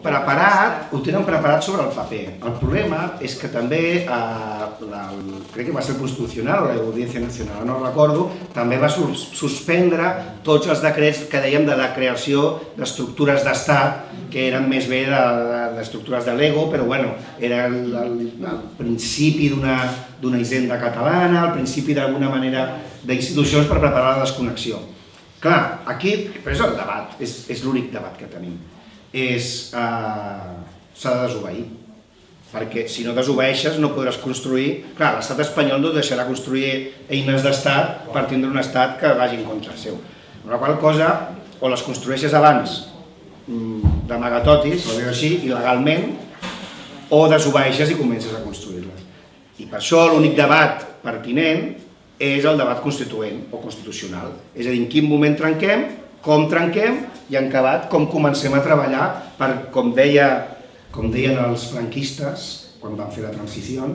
preparat, ho tenen preparat sobre el paper. El problema és que també, crec que va ser el Constitucional o l'Audiència Nacional, no recordo, també va suspendre tots els decrets que dèiem de la creació d'estructures d'estat, que eren més bé d'estructures de l'ego, però bueno, era el principi d'una hisenda catalana, el principi d'alguna manera d'institucions per preparar la desconnexió. Clar, aquí, però és el debat, és l'únic debat que tenim. S'ha de desobeir, perquè si no desobeeixes no podràs construir. Clar, l'estat espanyol no deixarà construir eines d'estat per tindre un estat que vagi en contra seu. La qual cosa, o les construeixes abans d'amagatotis, o dir-ho així, il·legalment, o desobeeixes i comences a construir-les. I per això l'únic debat pertinent és el debat constituent o constitucional. És a dir, en quin moment trenquem, com trenquem i en acabat com comencem a treballar per, com deien els franquistes quan van fer la transició,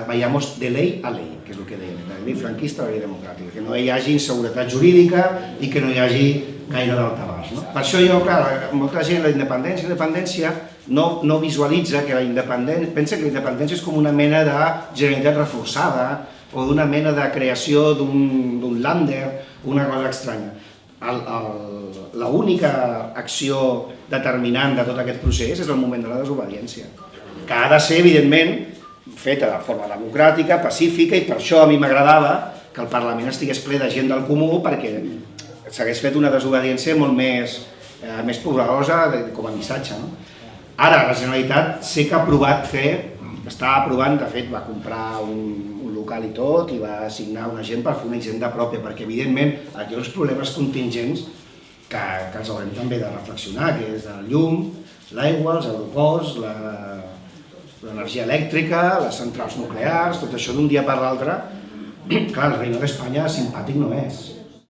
vayamos de ley a ley, que és el que deien, de la llei franquista a la llei democràtica, que no hi hagi inseguretat jurídica i que no hi hagi gaire daltabaix. Per això jo, clar, molta gent la independència no visualitza que la independència, pensa que la independència és com una mena de generalitat reforçada o d'una mena de creació d'un lander, una cosa estranya. L'única acció determinant de tot aquest procés és el moment de la desobediència, que ha de ser, evidentment, feta de forma democràtica, pacífica, i per això a mi m'agradava que el Parlament estigués ple de gent del comú, perquè s'hagués fet una desobediència molt més poderosa com a missatge. Ara, la Generalitat sé que ha provat està aprovant, de fet va comprar un local i tot, i va assignar una gent per fer una hisenda pròpia, perquè evidentment aquí hi ha uns problemes contingents que els haurem també de reflexionar, que és el llum, l'aigua, els aeroports, l'energia elèctrica, les centrals nuclears, tot això d'un dia per l'altre. Clar, el Reino d'Espanya simpàtic no és.